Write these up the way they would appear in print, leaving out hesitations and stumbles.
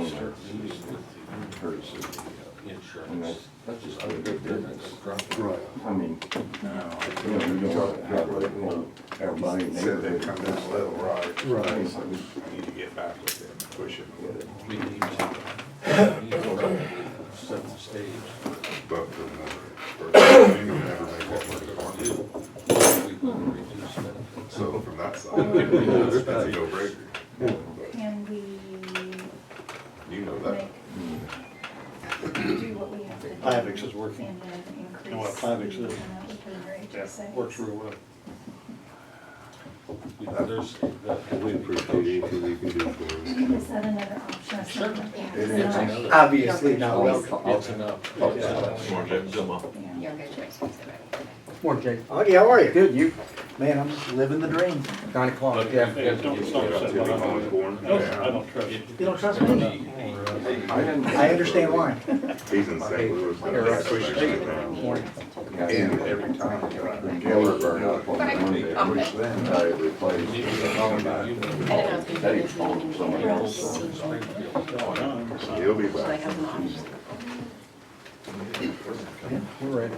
start meeting with the courtesy. And insurance. that's just a good business. Right. I mean, Now, you know, you don't have like, you know, everybody in the Said they neighborhood. come down a little, right? Right. So we need to get back with them, push it a little, We need to probably set the stage. but for another, we can never make what we're going We can reduce benefits. So from that side, that's a deal breaker. Can we You know that. make, do what we have to do? Plavix is working. And then increase. You know what Plavix the is? amount we put in our Yeah, HSA? works real well. There's We appreciate anything you can do for us. Is that another option? Sure. Yeah. It It's is. another- Obviously not I'll- welcome. It's enough. It's enough. Yeah. You're good choice. Morning, Jake. Augie, how are you? Good, you? Man, I'm just living the dream. 9 o'clock, yeah. Hey, don't start Till saying he what was I'm born. doing. Yeah. I don't trust you. You don't trust me? I didn't. I understand why. He's in St. Louis. Morning. And every time. The Gaylor burned up on Monday, which then I replaced You with know, Eddie phone, somebody else. He'll be So they back. have an option. We're ready.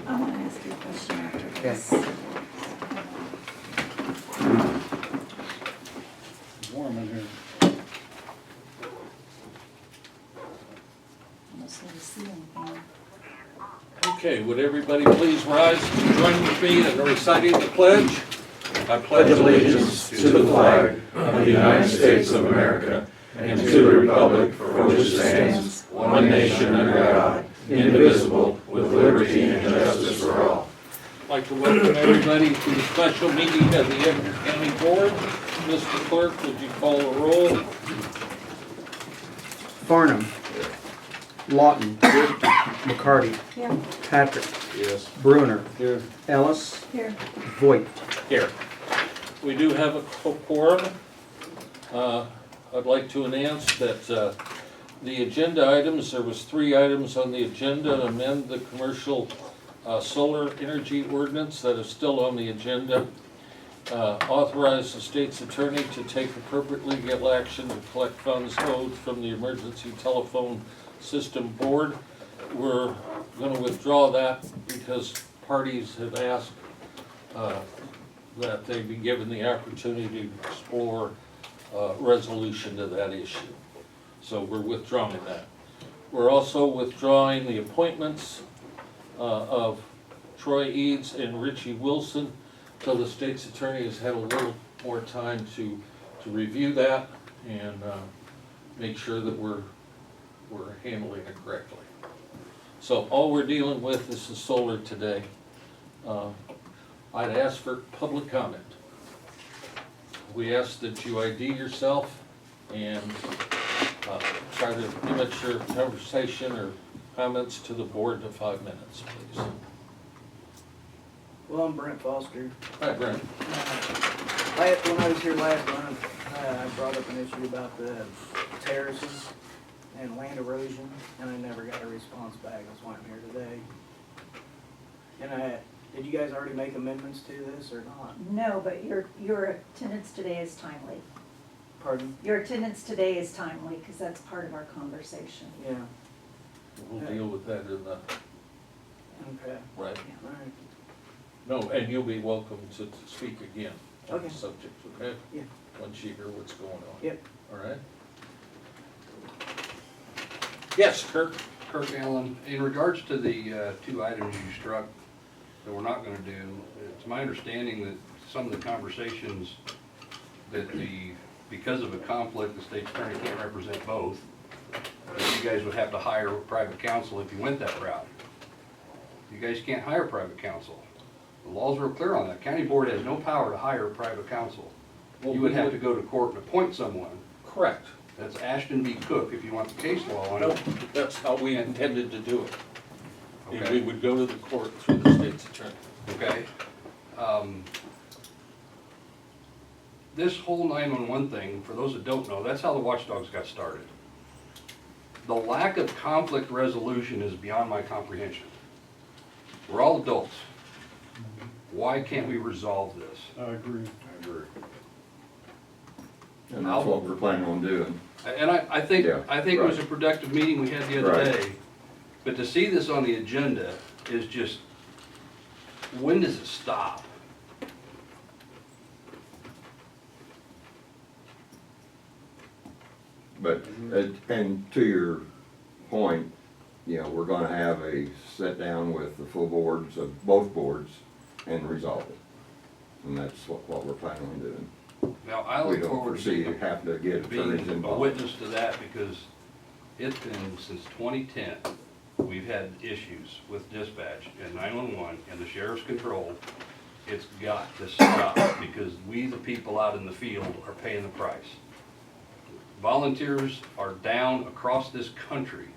I want to ask you a question after Yes. this. It's warm in here. Almost need to see anything. Okay, would everybody please rise to join with me in reciting the pledge? I pledge allegiance to the flag of the United States of America and to the republic for which it stands, one nation under God, indivisible, with liberty and justice for all. I'd like to welcome everybody to the special meeting of the Edgar County Board. Mr. Clerk, would you call the roll? Farnham. Lawton. McCarty. Here, Patrick. Yes. Bruner. Ellis. here. Voigt. Here. We do have a quorum. I'd like to announce that the agenda items, there was 3 items on the agenda to amend the commercial solar energy ordinance that is still on the agenda. Authorize the state's attorney to take appropriate legal action to collect funds owed from the Emergency Telephone System Board. We're going to withdraw that because parties have asked that they be given the opportunity to explore resolution to that issue. So we're withdrawing that. We're also withdrawing the appointments of Troy Eads and Richie Wilson till the state's attorney has had a little more time to review that and make sure that we're handling it correctly. So all we're dealing with is the solar today. I'd ask for public comment. We ask that you ID yourself and try to limit your conversation or comments to the board to 5 minutes, please. Well, I'm Brent Foster. Hi, Brent. When I was here last month, I brought up an issue about the terraces and land erosion, and I never got a response back. That's why I'm here today. And did you guys already make amendments to this or not? No, but your attendance today is timely. Pardon? Your attendance today is timely because that's part of our conversation. Yeah, We'll deal with that in the, okay, right. all right. No, and you'll be welcome to speak again on the Okay. subject, okay? Yeah. Once you hear what's going on. Yep. All right? Yes, Kirk? Kirk Allen, in regards to the 2 items you struck that we're not gonna do, it's my understanding that some of the conversations that because of a conflict, the state's attorney can't represent both, that you guys would have to hire private counsel if you went that route. You guys can't hire private counsel. The law's real clear on that. County board has no power to hire private counsel. Well, You would have to go to court and appoint someone. Correct. That's Ashton v. Cook, if you want the case law on No, it. that's how we intended to do it. And Okay. we would go to the court through the state's attorney. Okay? This whole 911 thing, for those that don't know, that's how the watchdogs got started. The lack of conflict resolution is beyond my comprehension. We're all adults. Why can't we resolve this? I agree. I agree. And that's what we're planning on doing. And I think Yeah, it was a right. productive meeting we had the other Right. day. But to see this on the agenda is just, when does it stop? But, and to your point, you know, we're gonna have a sit down with the full boards of both boards and resolve it. And that's what we're planning on doing. Now, I We look don't forward foresee to having to get being attorneys a involved. witness to that, because it's been since 2010, we've had issues with dispatch and 911 and the sheriff's control. It's got to stop, because we, the people out in the field, are paying the price. Volunteers are down across this country,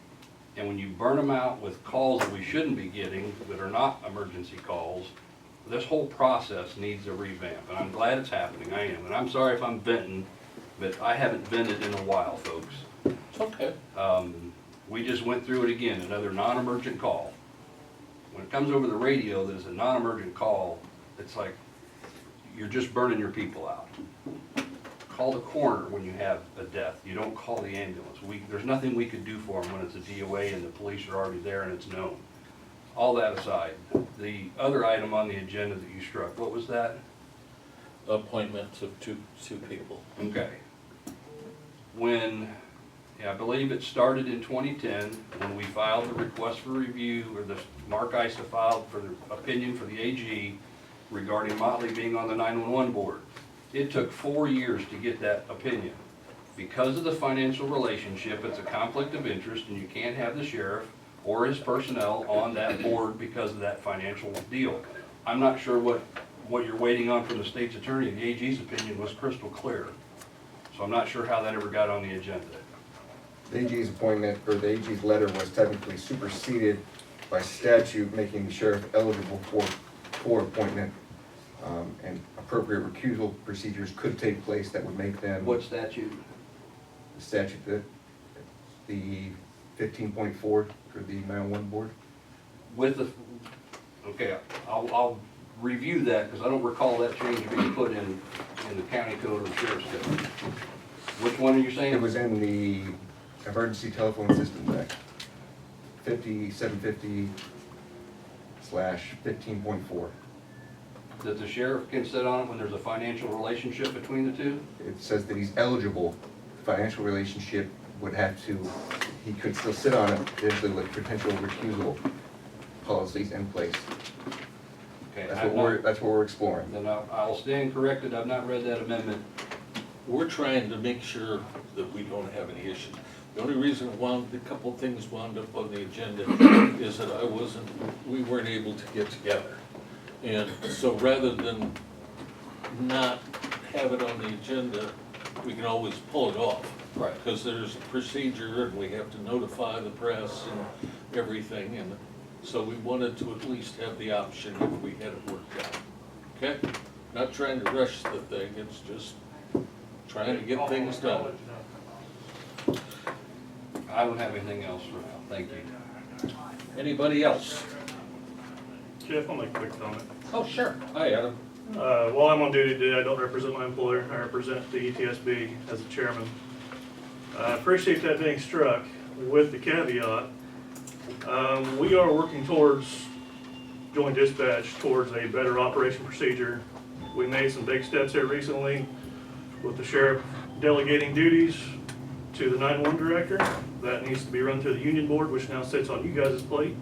and when you burn them out with calls that we shouldn't be getting, that are not emergency calls, this whole process needs a revamp, and I'm glad it's happening, I am. And I'm sorry if I'm venting, but I haven't vented in a while, folks. It's okay. We just went through it again, another non-emergent call. When it comes over the radio that is a non-emergent call, it's like, you're just burning your people out. Call the coroner when you have a death. You don't call the ambulance. There's nothing we could do for them when it's a DOA and the police are already there and it's known. All that aside, the other item on the agenda that you struck, what was that? Appointments of two people. Okay. I believe it started in 2010, when we filed the request for review, or the Mark Isa filed for the opinion for the AG regarding Motley being on the 911 board. It took 4 years to get that opinion. Because of the financial relationship, it's a conflict of interest, and you can't have the sheriff or his personnel on that board because of that financial deal. I'm not sure what you're waiting on from the state's attorney. The AG's opinion was crystal clear. So I'm not sure how that ever got on the agenda. The AG's appointment, or the AG's letter was technically superseded by statute, making the sheriff eligible for appointment. And appropriate recusal procedures could take place that would make them. What statute? The statute, the 15.4 for the 911 board. With the, okay, I'll review that, because I don't recall that change being put in the county code or the sheriff's code. Which one are you saying? It was in the Emergency Telephone Systems Act, 5750/15.4. That the sheriff can sit on it when there's a financial relationship between the two? It says that he's eligible. Financial relationship would have to, he could still sit on it, potentially with potential recusal policies in place. Okay, That's what we're exploring. Then I'll stand corrected, I've not read that amendment. We're trying to make sure that we don't have any issues. The only reason a couple of things wound up on the agenda is that we weren't able to get together. And so rather than not have it on the agenda, we can always pull it off. Right. Because there's a procedure and we have to notify the press and everything. And so we wanted to at least have the option if we had it worked out. Okay? Not trying to rush the thing, it's just trying to get things done. I don't have anything else for now, thank you. Anybody else? Jeff, I'll make a quick comment. Oh, sure. Hi, Adam. While I'm on duty today, I don't represent my employer, I represent the ETSB as the chairman. I appreciate that being struck with the caveat. We are working towards joint dispatch, towards a better operation procedure. We made some big steps here recently with the sheriff delegating duties to the 911 director. That needs to be run through the union board, which now sits on you guys' plate.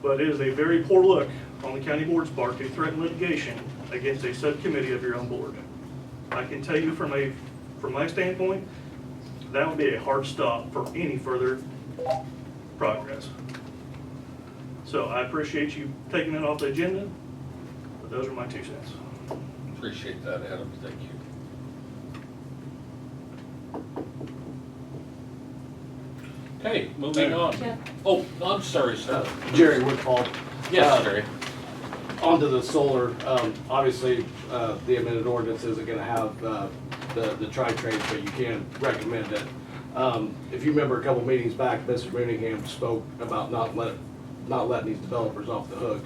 But it is a very poor look on the county board's part to threaten litigation against a subcommittee of your own board. I can tell you from my standpoint, that would be a hard stop for any further progress. So I appreciate you taking it off the agenda, but those are my 2 cents. Appreciate that, Adam. Thank you. Okay, moving on. Jeff? Oh, I'm sorry, sir. Jerry Woodfall. Yes, Jerry. Onto the solar, obviously, the amended ordinance isn't gonna have, the tri-trades, but you can recommend it. If you remember a couple meetings back, Mr. Mooningham spoke about not letting these developers off the hook.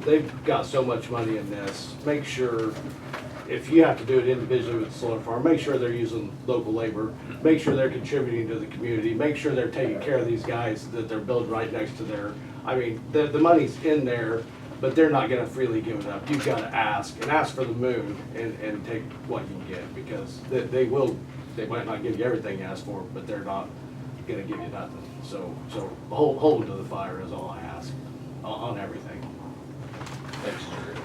They've got so much money in this. Make sure if you have to do it individually with the solar farm, make sure they're using local labor, make sure they're contributing to the community, make sure they're taking care of these guys that they're building right next to their, I mean, the money's in there, but they're not gonna freely give it up. You've gotta ask, and ask for the moon, and take what you can get, because they might not give you everything you ask for, but they're not gonna give you nothing. So hold them to the fire is all I ask, on everything. Thanks, Jerry.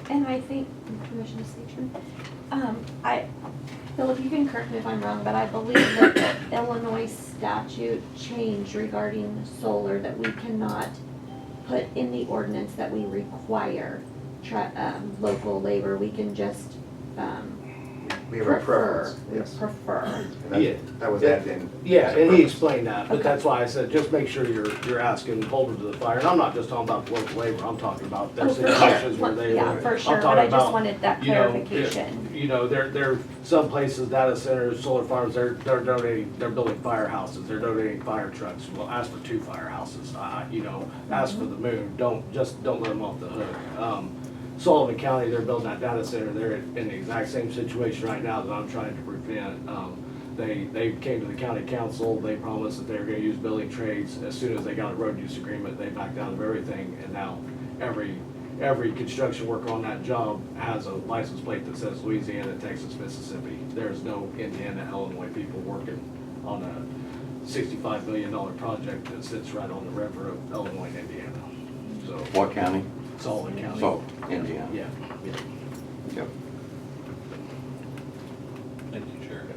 And I think, Commissioner Station, Philip, you can correct me if I'm wrong, but I believe that the Illinois statute changed regarding solar, that we cannot put in the ordinance that we require local labor. We can just, We have a prefer, preference, we yes. prefer. And Yeah. that was added in. Yeah, and he explained that, but Okay. that's why I said, just make sure you're asking, hold them to the fire. And I'm not just talking about the local labor, I'm talking about their Oh, for sure. situations where they Yeah, live. for I'm sure, but talking I just about, wanted that you know, clarification. You know, there some places, data centers, solar farms, they're donating, they're building firehouses, they're donating fire trucks. Well, ask for 2 firehouses, you know, ask for the moon, don't let them off the hook. Sullivan County, they're building that data center, they're in the exact same situation right now that I'm trying to prevent. They came to the county council, they promised that they were gonna use building trades. As soon as they got a road use agreement, they backed out of everything, and now every construction worker on that job has a license plate that says Louisiana, Texas, Mississippi. There's no Indiana, Illinois people working on a $65 million project that sits right on the river of Illinois and Indiana. So, What county? Sullivan County. So, Indiana. Yeah, yeah. Yep. Thank you, Jerry.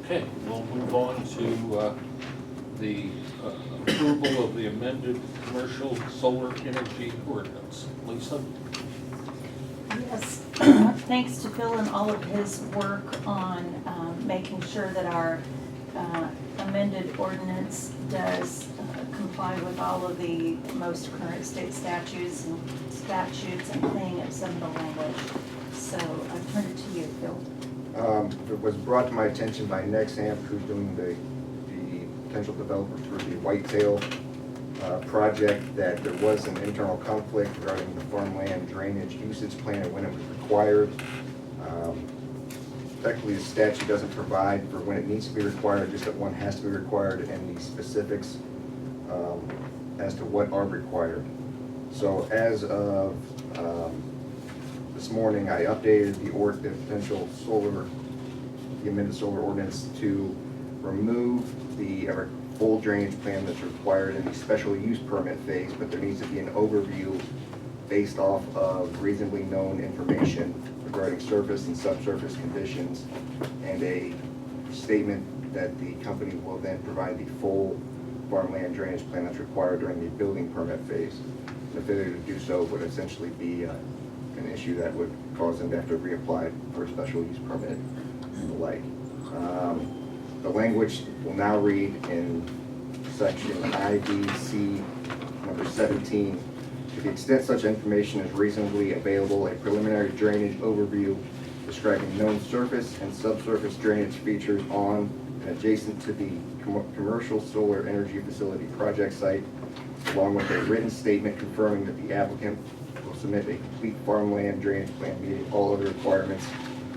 Okay, we'll move on to the approval of the amended commercial solar energy ordinance. Lisa? Yes, thanks to Phil and all of his work on making sure that our amended ordinance does comply with all of the most current state statutes and cleaning up some of the language. So I turn it to you, Phil. It was brought to my attention by Nexamp, who's doing the potential developer for the Whitetail project, that there was an internal conflict regarding the farmland drainage usage plan and when it was required. Technically, the statute doesn't provide for when it needs to be required, just that one has to be required, and the specifics as to what are required. So as of this morning, I updated the potential solar, the amended solar ordinance to remove the full drainage plan that's required in the special use permit phase, but there needs to be an overview based off of reasonably known information regarding surface and subsurface conditions, and a statement that the company will then provide the full farmland drainage plan that's required during the building permit phase. The failure to do so would essentially be an issue that would cause them to have to reapply for a special use permit and the like. The language will now read in section IBC number 17, to the extent such information is reasonably available, a preliminary drainage overview describing known surface and subsurface drainage features on and adjacent to the commercial solar energy facility project site, along with a written statement confirming that the applicant will submit a complete farmland drainage plan meeting all other requirements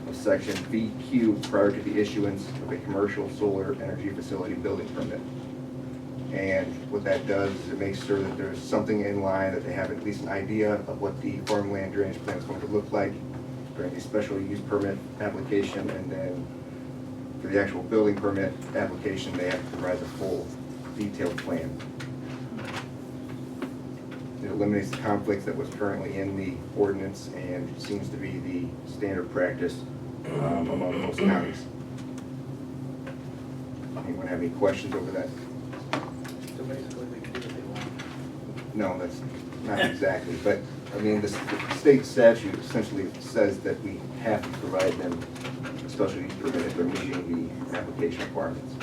of section VQ prior to the issuance of a commercial solar energy facility building permit. And what that does is it makes sure that there's something in line, that they have at least an idea of what the farmland drainage plan is going to look like during the special use permit application, and then for the actual building permit application, they have to provide the full detailed plan. It eliminates the conflicts that was currently in the ordinance and seems to be the standard practice among most counties. Anyone have any questions over that? So basically, they can do what they want. No, that's not exactly, but, I mean, the state statute essentially says that we have to provide them a special use permit if they're meeting the application requirements.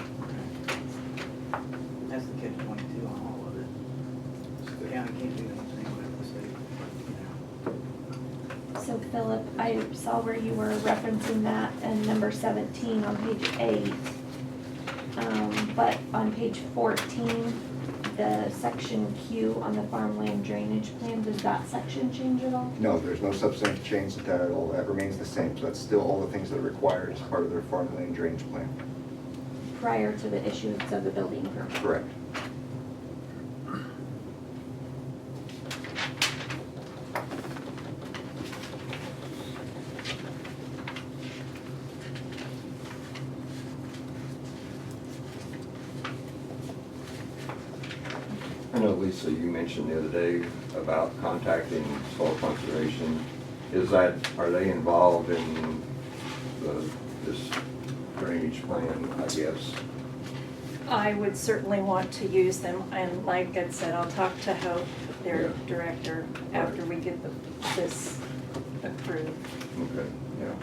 That's the catch-22 on all of it. The county can't do anything without the state. So Philip, I saw where you were referencing that in number 17 on page 8. But on page 14, the section Q on the farmland drainage plan, does that section change at all? No, there's no substantive change to that at all. That remains the same. So that's still all the things that are required as part of their farmland drainage plan. Prior to the issuance of the building permit? Correct. I know, Lisa, you mentioned the other day about contacting soil conservation. Are they involved in this drainage plan, I guess? I would certainly want to use them, and like I said, I'll talk to Hope, their Yeah. director, after we get this approved. Okay, yeah.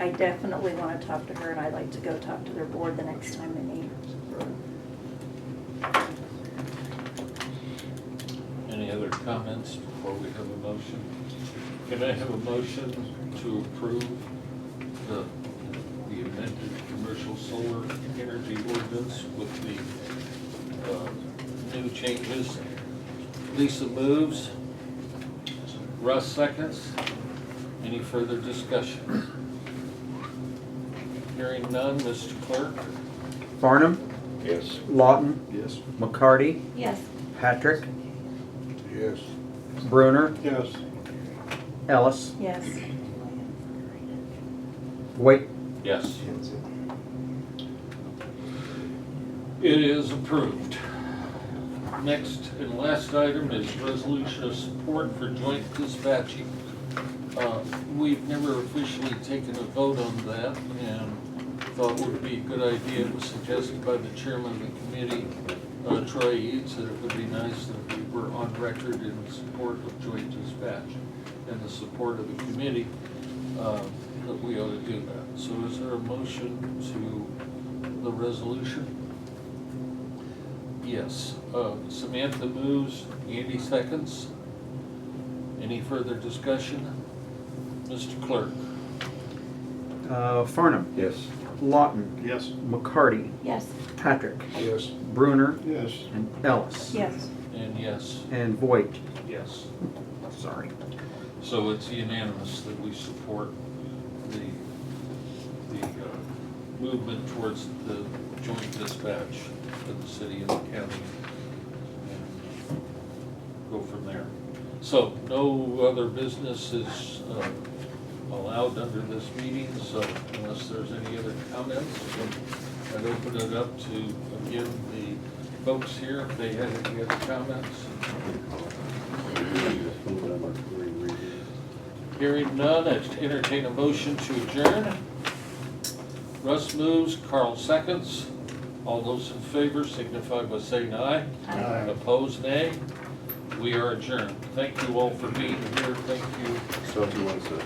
I definitely want to talk to her, and I'd like to go talk to their board the next time they meet. Right. Any other comments before we have a motion? Can I have a motion to approve the amended commercial solar energy ordinance with the new changes? Lisa moves. Russ seconds. Any further discussion? Hearing none, Mr. Clerk? Farnum, Yes. Lawton, Yes. McCarty, Yes. Patrick, Yes. Bruner, Yes. Ellis, Yes. Voigt. Yes. It is approved. Next and last item is resolution of support for joint dispatching. We've never officially taken a vote on that, and thought it would be a good idea. It was suggested by the chairman of the committee, Troy Eads, that it would be nice if we were on record in support of joint dispatch and the support of the committee, that we ought to do that. So is there a motion to the resolution? Yes. Samantha moves, Andy seconds. Any further discussion? Mr. Clerk? Farnum, Yes. Lawton, Yes. McCarty, Yes. Patrick, Yes. Bruner, Yes. and Ellis. Yes. And yes. And Voigt. Yes. Sorry. So it's unanimous that we support the movement towards the joint dispatch of the city and the county. And go from there. So no other business is allowed under this meeting, so unless there's any other comments, I'd open it up to, again, the folks here, if they had any other comments. Hearing none, I'd entertain a motion to adjourn. Russ moves, Carl seconds. All those in favor signify by saying aye. Aye. Opposed, nay. We are adjourned. Thank you all for being here. Thank you. So if you want to.